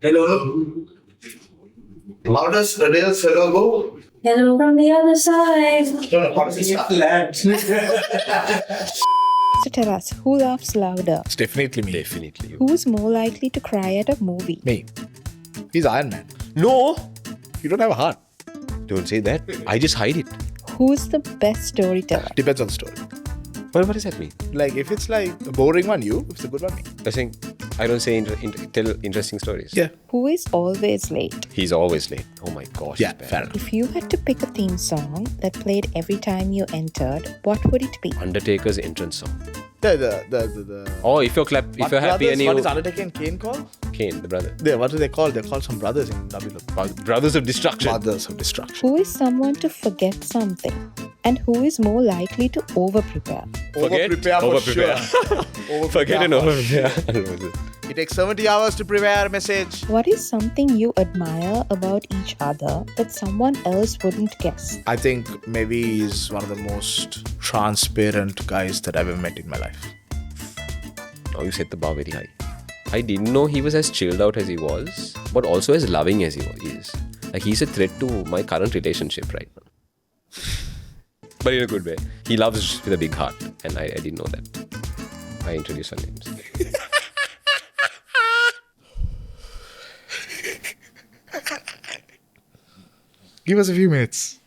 Hello. How does Adele's hello go? Hello from the other side. No, how does it start? So tell us, who laughs louder? It's definitely me. Definitely you. Who's more likely to cry at a movie? Me. He's Iron Man. No! You don't have a heart. Don't say that. I just hide it. Who's the best storyteller? Depends on the story. What does that mean? Like, if it's like a boring one, you. If it's a good one, me. You're saying I don't say tell interesting stories. Yeah. Who is always late? He's always late. Oh my gosh. Yeah, it's bad. fair enough. If you had to pick a theme song that played every time you entered, what would it be? Undertaker's entrance song. The Or if you're happy and you What is Undertaker and Kane called? Kane, the brother. What do they call? They're called some brothers in WWE. Brothers of Destruction. Brothers of Destruction. Who is someone to forget something? And who is more likely to over-prepare? Over-prepare for Over-prepare. sure. Forget and over-prepare. It takes 70 hours to prepare a message. What is something you admire about each other that someone else wouldn't guess? I think maybe he's one of the most transparent guys that I've ever met in my life. Now you set the bar very high. I didn't know he was as chilled out as he was, but also as loving as he is. Like, he's a threat to my current relationship right now. But in a good way. He loves with a big heart, and I didn't know that. I introduced our names. Give us a few minutes.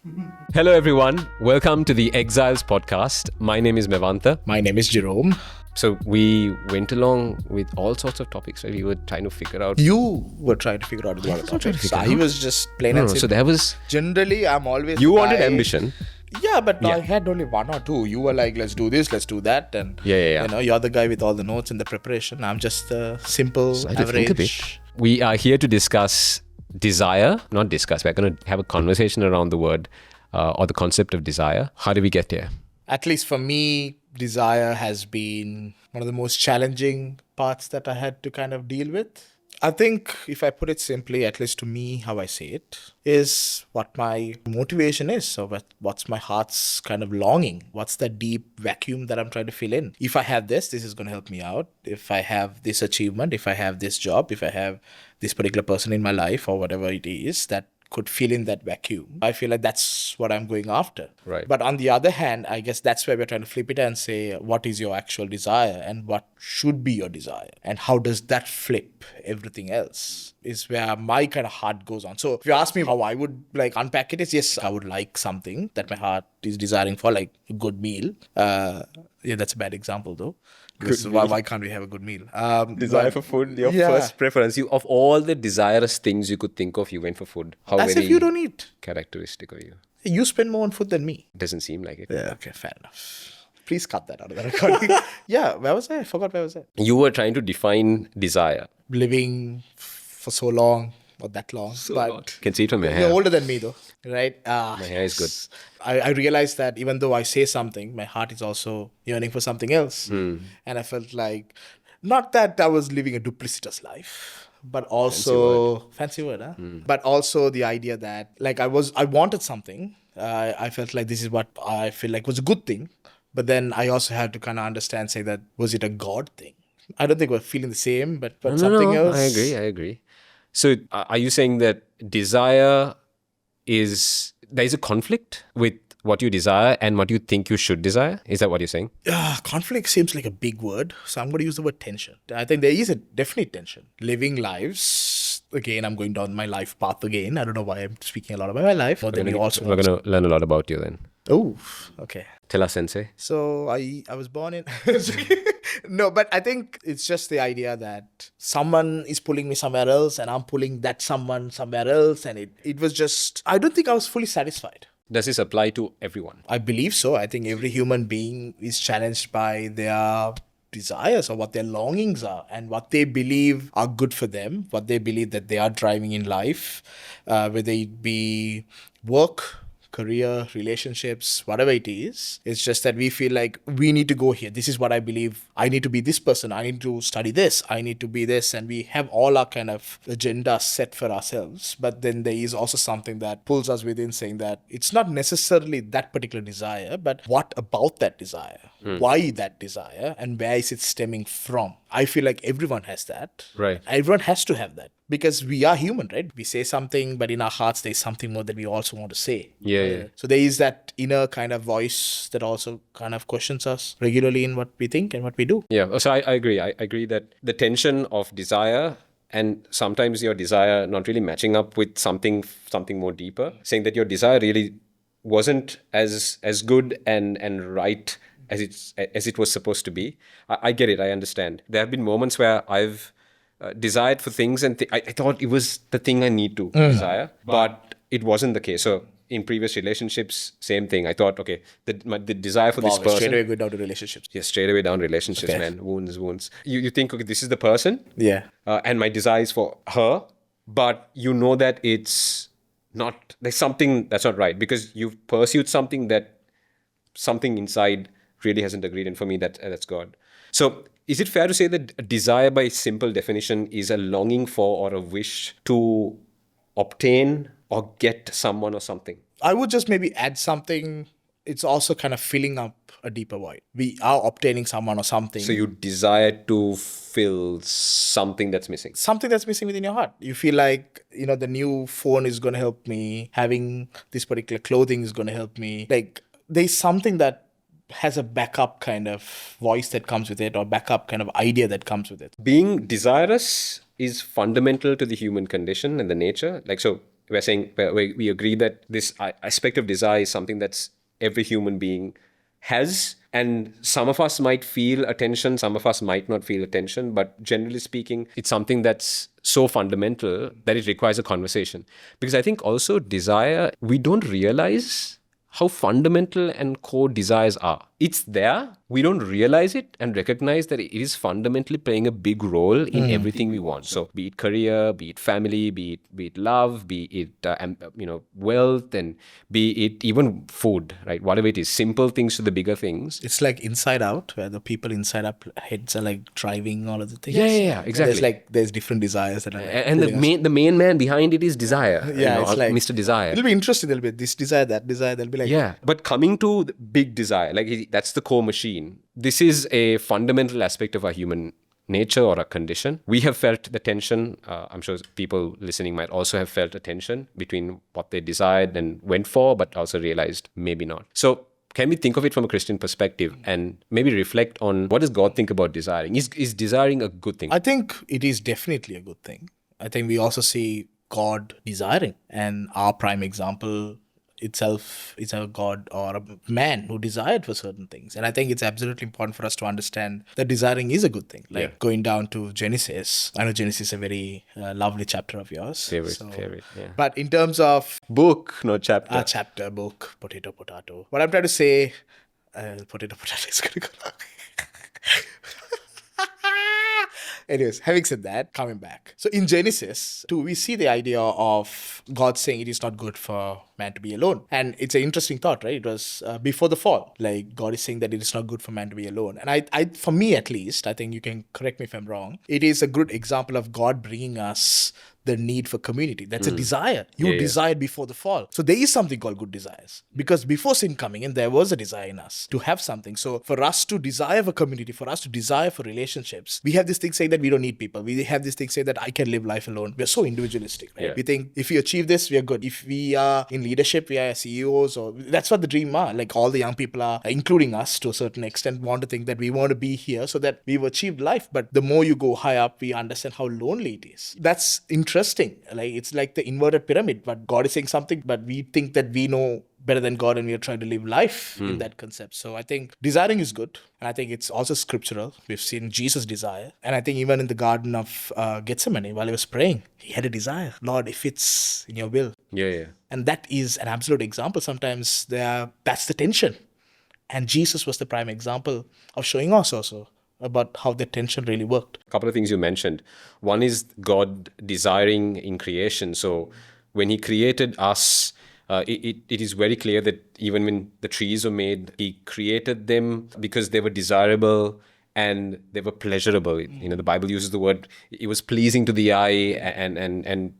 Hello everyone, welcome to the Exiles podcast. My name is Mevantha. My name is Jerome. So we went along with all sorts of topics, right? We were trying to figure out... You were trying to figure out a lot of topics. I was just plain No, and so simple. there was... Generally, I'm always... You the wanted guy- ambition. Yeah, but Yeah. I had only one or two. You were like, let's do this, let's do that. And, Yeah. you know, you're the guy with all the notes and the preparation. I'm just a simple, I had to think a bit. average. We are here to discuss desire. Not discuss, we're going to have a conversation around the word or the concept of desire. How do we get there? At least for me, desire has been one of the most challenging parts that I had to kind of deal with. I think if I put it simply, at least to me, how I say it, is what my motivation is. So what's my heart's kind of longing? What's that deep vacuum that I'm trying to fill in? If I have this is going to help me out. If I have this achievement, if I have this job, if I have this particular person in my life or whatever it is that could fill in that vacuum, I feel like that's what I'm going after. Right. But on the other hand, I guess that's where we're trying to flip it and say, what is your actual desire and what should be your desire? And how does that flip everything else? Is where my kind of heart goes on. So if you ask me how I would like unpack it, is yes, I would like something that my heart is desiring for, like a good meal. Yeah, that's a bad example though. Because why can't we have a good meal? Desire for food, your Yeah. first preference. You, of all the desirous things you could think of, you went for food. How As very if you don't eat. characteristic of you. You spend more on food than me. Doesn't seem like it. Yeah, okay, fair enough. Please cut that out of the recording. Yeah, where was I? I forgot where was I. You were trying to define desire. Living for so long, not that long. Can see it from your You're hair. older than me though, right? My hair is good. I realized that even though I say something, my heart is also yearning for something else. And I felt like, not that I was living a duplicitous life, but also fancy word, huh? But also the idea that like I wanted something. I felt like this is what I feel like was a good thing. But then I also had to kind of understand, say that, was it a God thing? I don't think we're feeling the same, but something else. I agree. So are you saying that desire is... There is a conflict with what you desire and what you think you should desire? Is that what you're saying? Conflict seems like a big word, so I'm going to use the word tension. I think there is a definite tension. Living lives, again, I'm going down my life path again. I don't know why I'm speaking a lot about my life. But then you also We're going to learn a lot about you then. Oh, okay. Tell us, Sensei. So I was born in... No, but I think it's just the idea that someone is pulling me somewhere else and I'm pulling that someone somewhere else. And it was just... I don't think I was fully satisfied. Does this apply to everyone? I believe so. I think every human being is challenged by their desires or what their longings are and what they believe are good for them, what they believe that they are driving in life, whether it be work, career, relationships, whatever it is. It's just that we feel like we need to go here. This is what I believe. I need to be this person. I need to study this. I need to be this. And we have all our kind of agenda set for ourselves. But then there is also something that pulls us within, saying that it's not necessarily that particular desire, but what about that desire? Why that desire? And where is it stemming from? I feel like everyone has that. Right. Everyone has to have that because we are human, right? We say something, but in our hearts, there's something more that we also want to say. Yeah. So there is that inner kind of voice that also kind of questions us regularly in what we think and what we do. Yeah. So I agree. I agree that the tension of desire and sometimes your desire not really matching up with something more deeper, saying that your desire really wasn't as good and right as it was supposed to be. I get it. I understand. There have been moments where I've desired for things and I thought it was the thing I need to desire, but it wasn't the case. So in previous relationships, same thing. I thought, okay, the desire for this person. Straight away go down to relationships. Yeah, straight away down relationships, Okay. man. Wounds. You think, okay, this is the person. Yeah. And my desire is for her, but you know that it's not, there's something that's not right because you've pursued something that something inside really hasn't agreed. And for me, that's God. So is it fair to say that a desire by simple definition is a longing for or a wish to obtain or get someone or something? I would just maybe add something. It's also kind of filling up a deeper void. We are obtaining someone or something. So you desire to fill something that's missing. Something that's missing within your heart. You feel like, the new phone is going to help me. Having this particular clothing is going to help me. Like, there's something that has a backup kind of voice that comes with it or backup kind of idea that comes with it. Being desirous is fundamental to the human condition and the nature. Like, so we're saying, we agree that this aspect of desire is something that's every human being has. And some of us might feel attention, some of us might not feel attention. But generally speaking, it's something that's so fundamental that it requires a conversation. Because I think also desire, we don't realize how fundamental and core desires are. It's there. We don't realize it and recognize that it is fundamentally playing a big role in everything we want. So be it career, be it family, be it love, be it wealth, and be it even food, right? Whatever it is, simple things to the bigger things. It's like Inside Out, where the people inside our heads are like driving all of the things. Yeah, exactly. There's different desires that are like And the main man behind it is desire. Yeah, it's like Mr. Desire. It'll be interesting. There'll be this desire, that desire. They'll be like, Yeah, but coming to the big desire, like that's the core machine. This is a fundamental aspect of our human nature or a condition. We have felt the tension. I'm sure people listening might also have felt a tension between what they desired and went for, but also realized maybe not. So can we think of it from a Christian perspective and maybe reflect on what does God think about desiring? Is desiring a good thing? I think it is definitely a good thing. I think we also see God desiring, and our prime example itself is a God or a man who desired for certain things. And I think it's absolutely important for us to understand that desiring is a good thing. Like going down to Genesis. I know Genesis is a very lovely chapter of yours. Favorite, yeah. But in terms of Book, not chapter. chapter, book, potato. What I'm trying to say, potato is going to go wrong. Anyways, having said that, coming back. So in Genesis 2, we see the idea of God saying it is not good for man to be alone. And it's an interesting thought, right? It was before the fall. Like God is saying that it is not good for man to be alone. And I, for me at least, I think you can correct me if I'm wrong, it is a good example of God bringing us the need for community. That's a desire. You desired before the fall. So there is something called good desires. Because before sin coming in, there was a desire in us to have something. So for us to desire for community, for us to desire for relationships, we have this thing saying that we don't need people. We have this thing saying that I can live life alone. We're so individualistic, right? Yeah. We think if we achieve this, we are good. If we are in leadership, we are CEOs, or that's what the dream are. Like all the young people are, including us to a certain extent, want to think that we want to be here so that we've achieved life. But the more you go high up, we understand how lonely it is. That's interesting. Like it's like the inverted pyramid, but God is saying something, but we think that we know better than God and we are trying to live life in that concept. So I think desiring is good. And I think it's also scriptural. We've seen Jesus desire. And I think even in the Garden of Gethsemane, while he was praying, he had a desire. Lord, if it's in your will. Yeah. And that is an absolute example. Sometimes that's the tension. And Jesus was the prime example of showing us also about how the tension really worked. A couple of things you mentioned. One is God desiring in creation. So when he created us, it is very clear that even when the trees were made, he created them because they were desirable and they were pleasurable. The Bible uses the word, it was pleasing to the eye and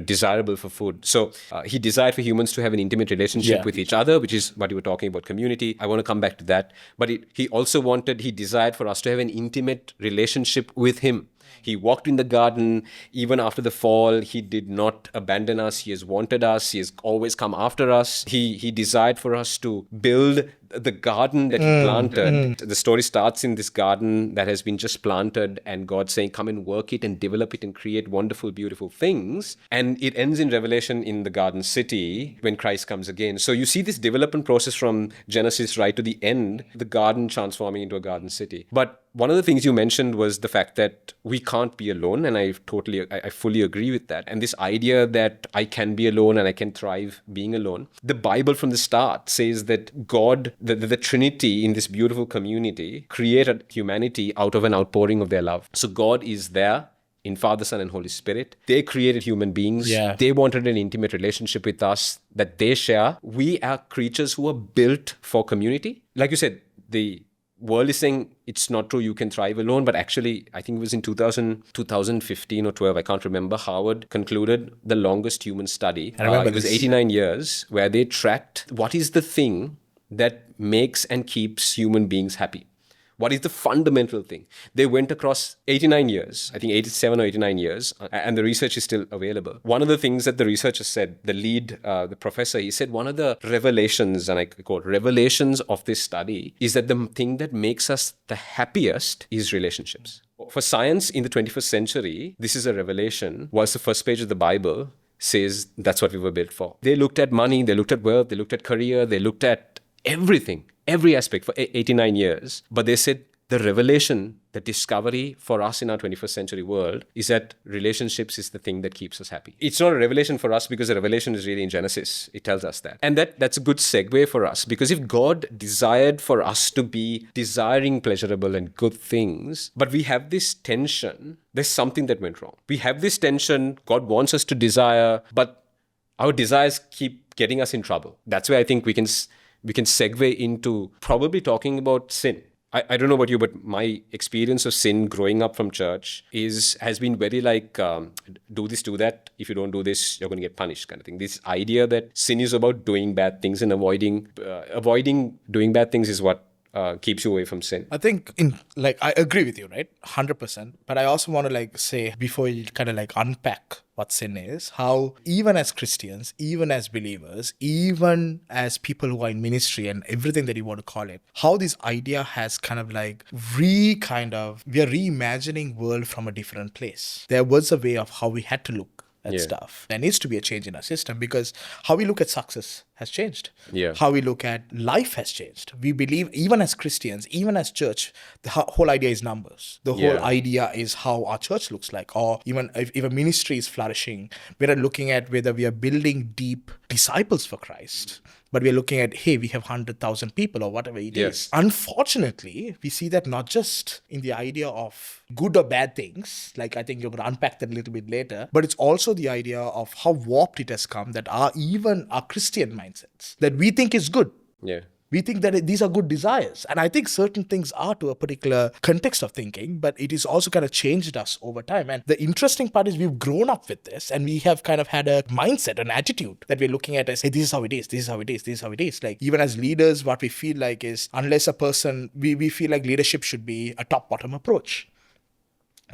desirable for food. So he desired for humans to have an intimate relationship with each other, which is what you were talking about, community. I want to come back to that. But he desired for us to have an intimate relationship with him. He walked in the garden. Even after the fall, he did not abandon us. He has wanted us. He has always come after us. He desired for us to build the garden that he planted. The story starts in this garden that has been just planted, and God saying, come and work it and develop it and create wonderful, beautiful things. And it ends in Revelation in the garden city when Christ comes again. So you see this development process from Genesis right to the end, the garden transforming into a garden city. But one of the things you mentioned was the fact that we can't be alone, and I fully agree with that. And this idea that I can be alone and I can thrive being alone. The Bible from the start says that God, the Trinity in this beautiful community, created humanity out of an outpouring of their love. So God is there in Father, Son, and Holy Spirit. They created human beings. Yeah. They wanted an intimate relationship with us that they share. We are creatures who are built for community. Like you said, the world is saying it's not true, you can thrive alone. But actually, I think it was in 2015 or 12, I can't remember, Harvard concluded the longest human study. I remember it was this. 89 years where they tracked what is the thing that makes and keeps human beings happy. What is the fundamental thing? They went across 89 years, I think 87 or 89 years, and the research is still available. One of the things that the researcher said, the professor, he said one of the revelations, and I quote, revelations of this study is that the thing that makes us the happiest is relationships. For science in the 21st century, this is a revelation, whilst the first page of the Bible says that's what we were built for. They looked at money, they looked at wealth, they looked at career, they looked at everything, every aspect for 89 years. But they said the revelation, the discovery for us in our 21st century world is that relationships is the thing that keeps us happy. It's not a revelation for us because the revelation is really in Genesis. It tells us that. And that's a good segue for us, because if God desired for us to be desiring pleasurable and good things, but we have this tension, there's something that went wrong. We have this tension, God wants us to desire, but our desires keep getting us in trouble. That's where I think we can segue into probably talking about sin. I don't know about you, but my experience of sin growing up from church has been very like, do this, do that. If you don't do this, you're going to get punished kind of thing. This idea that sin is about doing bad things and avoiding doing bad things is what keeps you away from sin. I think I agree with you, right? 100%. But I also want to say, before you kind of unpack what sin is, how even as Christians, even as believers, even as people who are in ministry and everything that you want to call it, how this idea has we are reimagining world from a different place. There was a way of how we had to look at stuff. There needs to be a change in our system, because how we look at success has changed. Yeah. How we look at life has changed. We believe, even as Christians, even as church, the whole idea is numbers. The whole idea is how our church looks like. Or even if a ministry is flourishing, we are looking at whether we are building deep disciples for Christ. But we're looking at, hey, we have 100,000 people or whatever it is. Unfortunately, we see that not just in the idea of good or bad things, I think you're going to unpack that a little bit later, but it's also the idea of how warped it has come, that even our Christian mindsets, that we think is good. Yeah. We think that these are good desires. And I think certain things are to a particular context of thinking, but it is also kind of changed us over time. And the interesting part is we've grown up with this, and we have kind of had a mindset, an attitude that we're looking at as, hey, this is how it is, this is how it is, this is how it is. Even as leaders, what we feel like is, unless a person, we feel like leadership should be a top-bottom approach.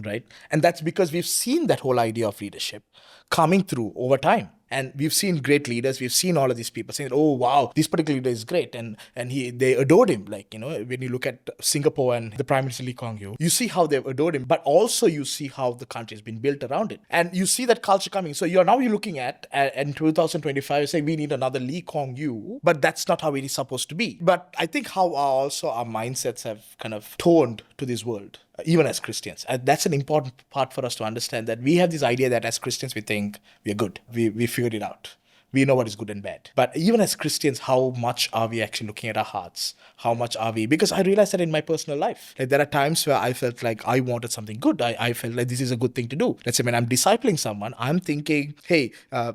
Right? And that's because we've seen that whole idea of leadership coming through over time. And we've seen great leaders. We've seen all of these people saying, oh, wow, this particular leader is great. And they adored him. When you look at Singapore and the Prime Minister Lee Kuan Yew, you see how they've adored him, but also you see how the country has been built around it. And you see that culture coming. So you're looking at, in 2025, you're saying we need another Lee Kuan Yew, but that's not how it is supposed to be. But I think how also our mindsets have kind of toned to this world, even as Christians. And that's an important part for us to understand, that we have this idea that as Christians, we think we're good. We figured it out. We know what is good and bad. But even as Christians, how much are we actually looking at our hearts? How much are we? Because I realized that in my personal life, like there are times where I felt like I wanted something good. I felt like this is a good thing to do. Let's say when I'm discipling someone, I'm thinking, hey,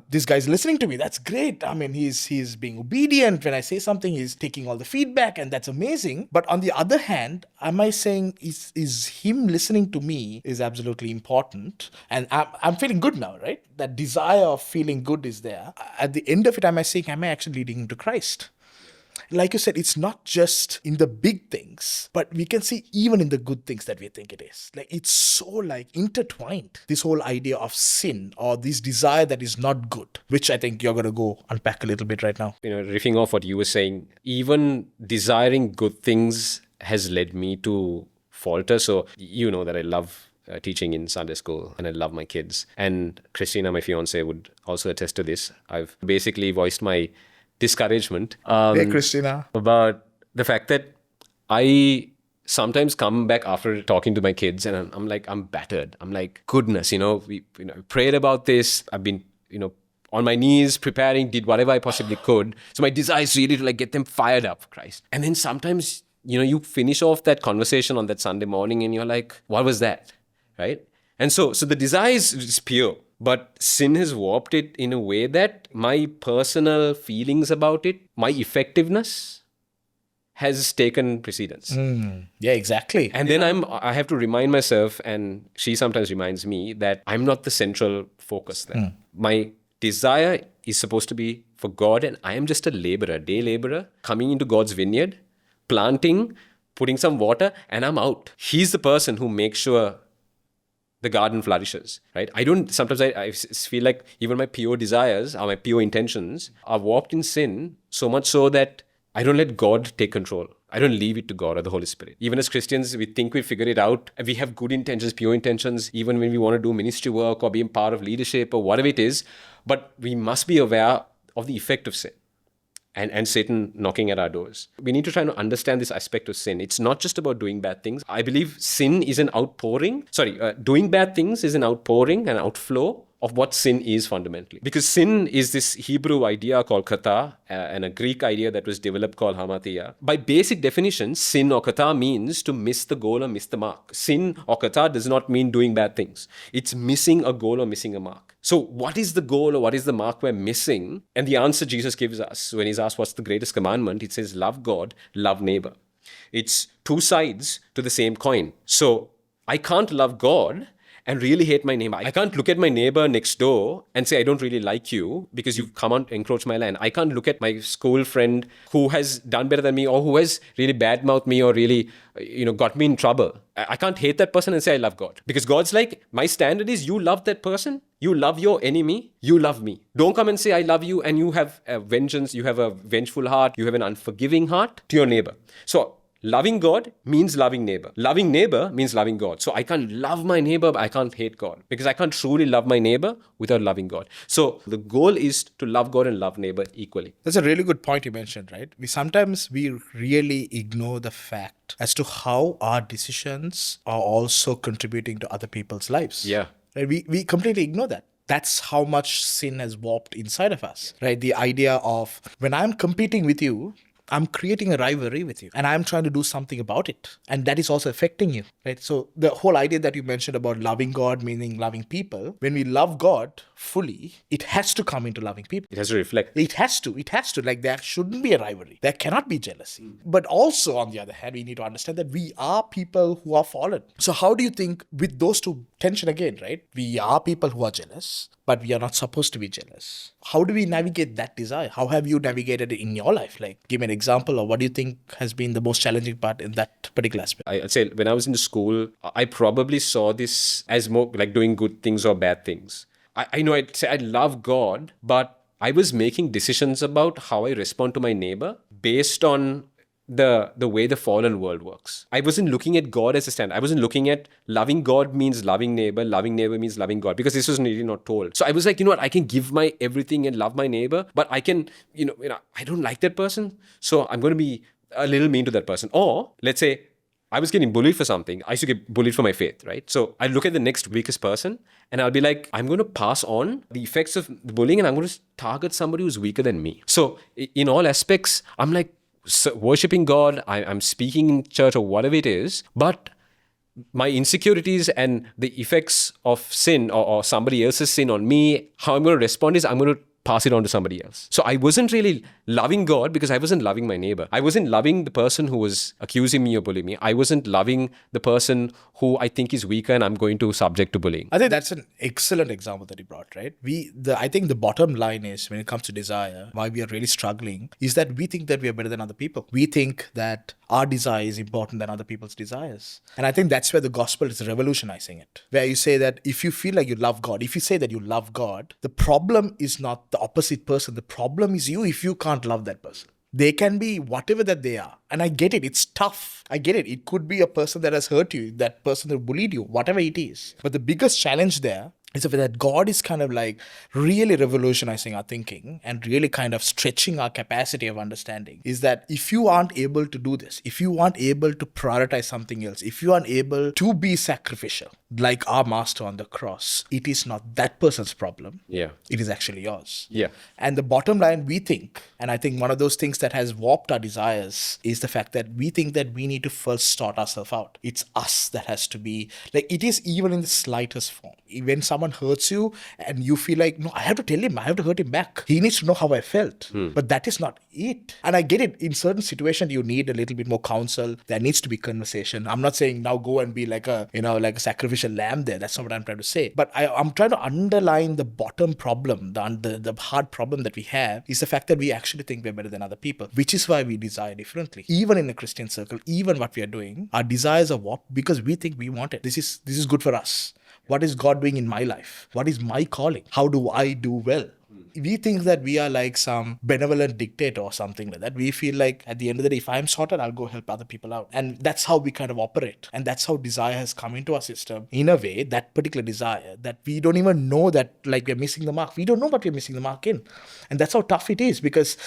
this guy's listening to me. That's great. I mean, he's being obedient. When I say something, he's taking all the feedback, and that's amazing. But on the other hand, am I saying is him listening to me is absolutely important? And I'm feeling good now, right? That desire of feeling good is there. At the end of it, am I saying, am I actually leading him to Christ? Like you said, it's not just in the big things, but we can see even in the good things that we think it is. Like it's so like intertwined. This whole idea of sin or this desire that is not good, which I think you're going to go unpack a little bit right now. Riffing off what you were saying, even desiring good things has led me to falter. So you know that I love teaching in Sunday school and I love my kids. And Christina, my fiance, would also attest to this. I've basically voiced my discouragement Hey, Christina. about the fact that I sometimes come back after talking to my kids and I'm like, I'm battered. I'm like, goodness, we prayed about this. I've been, on my knees preparing, did whatever I possibly could. So my desire is really to like get them fired up for Christ. And then sometimes, you finish off that conversation on that Sunday morning and you're like, what was that? Right? And so the desire is pure. But sin has warped it in a way that my personal feelings about it, my effectiveness has taken precedence. Yeah, exactly. And then I have to remind myself, and she sometimes reminds me, that I'm not the central focus there. My desire is supposed to be for God, and I am just a laborer, day laborer, coming into God's vineyard, planting, putting some water, and I'm out. He's the person who makes sure the garden flourishes, right? Sometimes I feel like even my pure desires or my pure intentions are warped in sin, so much so that I don't let God take control. I don't leave it to God or the Holy Spirit. Even as Christians, we think we figure it out. We have good intentions, pure intentions, even when we want to do ministry work or be a part of leadership or whatever it is. But we must be aware of the effect of sin. And Satan knocking at our doors. We need to try to understand this aspect of sin. It's not just about doing bad things. I believe sin is an outpouring. Doing bad things is an outpouring, an outflow of what sin is fundamentally. Because sin is this Hebrew idea called kata and a Greek idea that was developed called hamartia. By basic definition, sin or kata means to miss the goal or miss the mark. Sin or kata does not mean doing bad things. It's missing a goal or missing a mark. So what is the goal or what is the mark we're missing? And the answer Jesus gives us when he's asked what's the greatest commandment, it says love God, love neighbor. It's two sides to the same coin. So I can't love God and really hate my neighbor. I can't look at my neighbor next door and say, I don't really like you because you've come and encroached my land. I can't look at my school friend who has done better than me or who has really badmouthed me or really, got me in trouble. I can't hate that person and say I love God. Because God's like, my standard is you love that person, you love your enemy, you love me. Don't come and say I love you and you have a vengeance, you have a vengeful heart, you have an unforgiving heart to your neighbor. So loving God means loving neighbor. Loving neighbor means loving God. So I can't love my neighbor, but I can't hate God. Because I can't truly love my neighbor without loving God. So the goal is to love God and love neighbor equally. That's a really good point you mentioned, right? We really ignore the fact as to how our decisions are also contributing to other people's lives. Yeah. Right? We completely ignore that. That's how much sin has warped inside of us, right? The idea of when I'm competing with you, I'm creating a rivalry with you and I'm trying to do something about it. And that is also affecting you, right? So the whole idea that you mentioned about loving God, meaning loving people, when we love God fully, it has to come into loving people. It has to reflect. It has to. Like there shouldn't be a rivalry. There cannot be jealousy. But also on the other hand, we need to understand that we are people who are fallen. So how do you think with those two tension again, right? We are people who are jealous, but we are not supposed to be jealous. How do we navigate that desire? How have you navigated it in your life? Like, give me an example, or what do you think has been the most challenging part in that particular aspect? I'd say when I was in school, I probably saw this as more like doing good things or bad things. I know I'd say I love God, but I was making decisions about how I respond to my neighbor based on the way the fallen world works. I wasn't looking at God as a standard. I wasn't looking at loving God means loving neighbor means loving God, because this was really not told. So I was like, I can give my everything and love my neighbor, but I can, I don't like that person, so I'm going to be a little mean to that person. Or let's say I was getting bullied for something. I used to get bullied for my faith, right? So I look at the next weakest person and I'll be like, I'm going to pass on the effects of the bullying and I'm going to target somebody who's weaker than me. So in all aspects, I'm like worshipping God. I'm speaking in church or whatever it is. But my insecurities and the effects of sin or somebody else's sin on me, how I'm going to respond is I'm going to pass it on to somebody else. So I wasn't really loving God because I wasn't loving my neighbor. I wasn't loving the person who was accusing me or bullying me. I wasn't loving the person who I think is weaker and I'm going to subject to bullying. I think that's an excellent example that you brought, right? I think the bottom line is when it comes to desire, why we are really struggling is that we think that we are better than other people. We think that our desire is important than other people's desires. And I think that's where the gospel is revolutionizing it. Where you say that if you feel like you love God, if you say that you love God, the problem is not the opposite person. The problem is you if you can't love that person. They can be whatever that they are. And I get it. It's tough. I get it. It could be a person that has hurt you, that person that bullied you, whatever it is. But the biggest challenge there is that God is kind of like really revolutionizing our thinking and really kind of stretching our capacity of understanding. Is that if you aren't able to do this, if you aren't able to prioritize something else, if you aren't able to be sacrificial, like our master on the cross, it is not that person's problem. Yeah. It is actually yours. Yeah. And the bottom line, we think, and I think one of those things that has warped our desires is the fact that we think that we need to first sort ourselves out. It's us that has to be, like it is even in the slightest form. When someone hurts you and you feel like, no, I have to tell him, I have to hurt him back. He needs to know how I felt. But that is not it. And I get it. In certain situations, you need a little bit more counsel. There needs to be conversation. I'm not saying now go and be like a sacrificial lamb there. That's not what I'm trying to say. But I'm trying to underline the bottom problem, the hard problem that we have is the fact that we actually think we're better than other people, which is why we desire differently. Even in a Christian circle, even what we are doing, our desires are warped because we think we want it. This is good for us. What is God doing in my life? What is my calling? How do I do well? We think that we are like some benevolent dictator or something like that. We feel like at the end of the day, if I'm sorted, I'll go help other people out. And that's how we kind of operate. And that's how desire has come into our system. In a way, that particular desire that we don't even know that like we're missing the mark. We don't know what we're missing the mark in. And that's how tough it is because...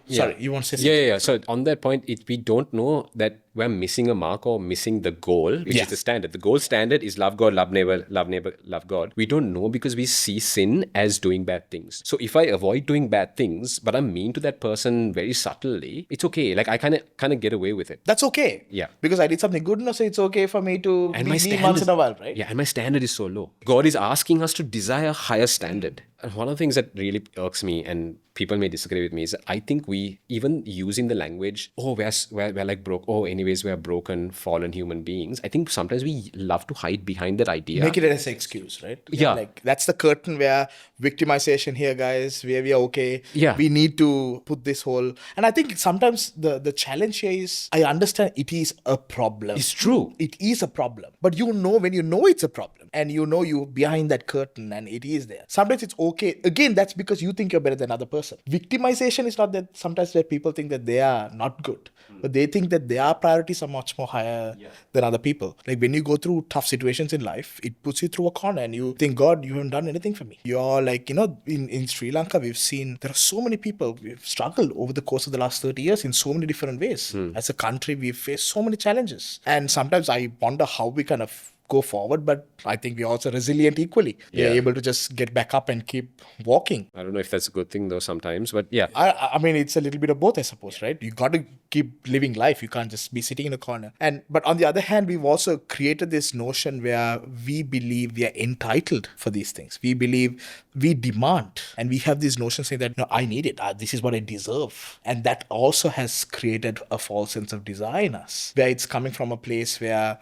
Sorry, you want to say something? Yeah. So on that point, we don't know that we're missing a mark or missing the goal, which is the standard. The gold standard is love God, love neighbor, love God. We don't know because we see sin as doing bad things. So if I avoid doing bad things, but I'm mean to that person very subtly, it's okay. Like I kind of get away with it. That's okay. Yeah. Because I did something good enough, so it's okay for me to be me once in a while, right? Yeah, and my standard is so low. God is asking us to desire a higher standard. And one of the things that really irks me, and people may disagree with me, is that I think we, even using the language, we're like broke, anyways, we're broken, fallen human beings. I think sometimes we love to hide behind that idea. Make it as an excuse, right? Yeah. Like that's the curtain where victimization here, guys, where we are okay. Yeah. We need to put this whole... And I think sometimes the challenge here is, I understand it is a problem. It's true. It is a problem. But when you know it's a problem and you know you behind that curtain and it is there, sometimes it's okay. Again, that's because you think you're better than another person. Victimization is not that sometimes where people think that they are not good, but they think that their priorities are much more higher than other people. Like when you go through tough situations in life, it puts you through a corner and you think, God, you haven't done anything for me. You're like, in Sri Lanka, we've seen there are so many people we've struggled over the course of the last 30 years in so many different ways. As a country, we've faced so many challenges. And sometimes I wonder how we kind of go forward, but I think we're also resilient equally. We're able to just get back up and keep walking. I don't know if that's a good thing though sometimes, but yeah. I mean, it's a little bit of both, I suppose, right? You got to keep living life. You can't just be sitting in a corner. But on the other hand, we've also created this notion where we believe we are entitled for these things. We believe we demand, and we have this notion saying that, no, I need it. This is what I deserve. And that also has created a false sense of desire in us, where it's coming from a place where,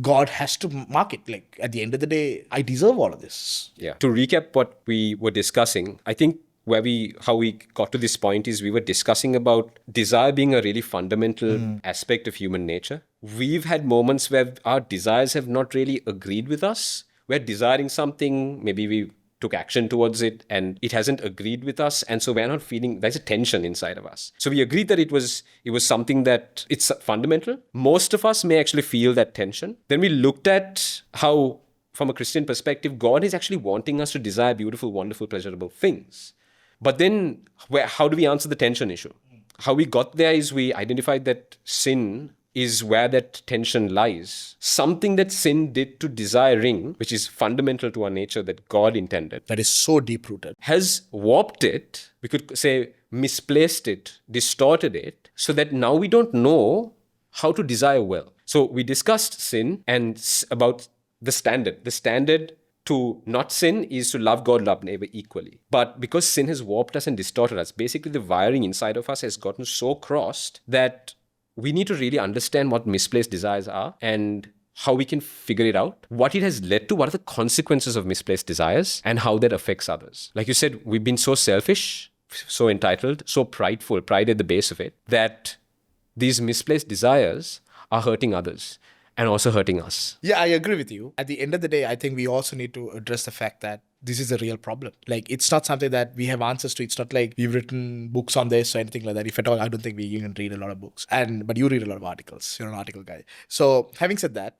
God has to mark it. Like at the end of the day, I deserve all of this. Yeah. To recap what we were discussing, I think how we got to this point is we were discussing about desire being a really fundamental aspect of human nature. We've had moments where our desires have not really agreed with us. We're desiring something, maybe we took action towards it and it hasn't agreed with us, and so we're not feeling, there's a tension inside of us. So we agreed that it was something that it's fundamental. Most of us may actually feel that tension. Then we looked at how, from a Christian perspective, God is actually wanting us to desire beautiful, wonderful, pleasurable things. But then how do we answer the tension issue? How we got there is we identified that sin is where that tension lies. Something that sin did to desiring, which is fundamental to our nature that God intended, That is so deep rooted. has warped it, we could say misplaced it, distorted it, so that now we don't know how to desire well. So we discussed sin and about the standard. The standard to not sin is to love God, love neighbor equally. But because sin has warped us and distorted us, basically the wiring inside of us has gotten so crossed that we need to really understand what misplaced desires are and how we can figure it out, what it has led to, what are the consequences of misplaced desires, and how that affects others. Like you said, we've been so selfish, so entitled, so prideful, pride at the base of it, that these misplaced desires are hurting others and also hurting us. Yeah, I agree with you. At the end of the day, I think we also need to address the fact that this is a real problem. Like, it's not something that we have answers to. It's not like we've written books on this or anything like that. If at all, I don't think we even read a lot of books. But you read a lot of articles. You're an article guy. So having said that,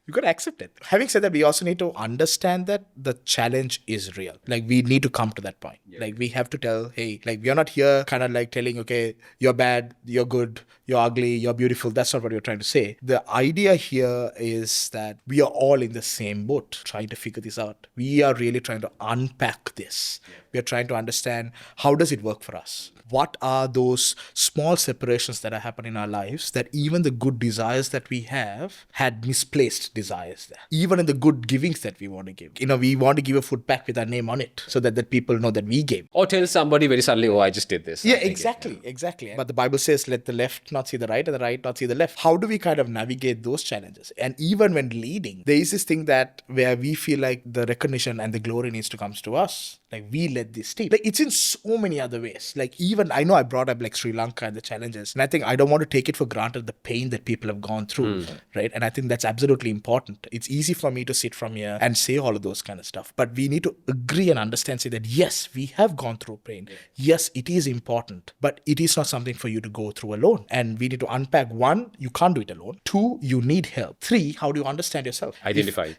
you got to accept it. Having said that, we also need to understand that the challenge is real. Like, we need to come to that point. Yeah. Like, we have to tell, hey, like, we are not here kind of like telling, okay, you're bad, you're good, you're ugly, you're beautiful. That's not what you're trying to say. The idea here is that we are all in the same boat trying to figure this out. We are really trying to unpack this. Yeah. We are trying to understand, how does it work for us? What are those small separations that are happening in our lives that even the good desires that we have had misplaced desires there? Even in the good givings that we want to give. You know, we want to give a food pack with our name on it so that people know that we gave. Or tell somebody very suddenly, oh, I just did this. Yeah, exactly. But the Bible says, let the left not see the right and the right not see the left. How do we kind of navigate those challenges? And even when leading, there is this thing that where we feel like the recognition and the glory needs to come to us. Like, we led this team. Like, it's in so many other ways. Like, even I know I brought up like Sri Lanka and the challenges. And I think I don't want to take it for granted the pain that people have gone through. Right. And I think that's absolutely important. It's easy for me to sit from here and say all of those kind of stuff. But we need to agree and understand, say that yes, we have gone through pain. Yeah. Yes, it is important. But it is not something for you to go through alone. And we need to unpack. 1, you can't do it alone. 2, you need help. 3, how do you understand yourself? Identify.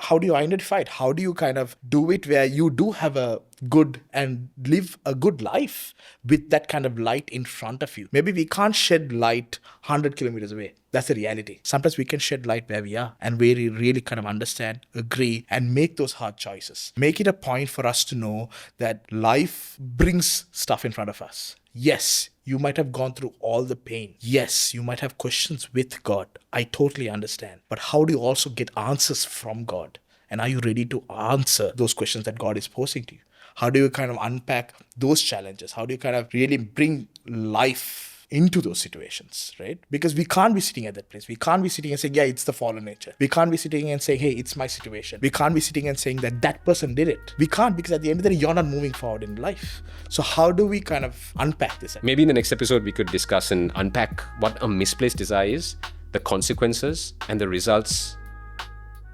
How do you identify it? How do you kind of do it where you do have a good and live a good life with that kind of light in front of you? Maybe we can't shed light 100 kilometers away. That's the reality. Sometimes we can shed light where we are and we really kind of understand, agree, and make those hard choices. Make it a point for us to know that life brings stuff in front of us. Yes, you might have gone through all the pain. Yes, you might have questions with God. I totally understand. But how do you also get answers from God? And are you ready to answer those questions that God is posing to you? How do you kind of unpack those challenges? How do you kind of really bring life into those situations, right? Because we can't be sitting at that place. We can't be sitting and saying, yeah, it's the fallen nature. We can't be sitting and saying, hey, it's my situation. We can't be sitting and saying that person did it. We can't, because at the end of the day, you're not moving forward in life. So how do we kind of unpack this? Maybe in the next episode, we could discuss and unpack what a misplaced desire is, the consequences and the results,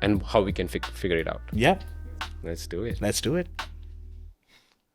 and how we can figure it out. Yeah. Let's do it. Let's do it.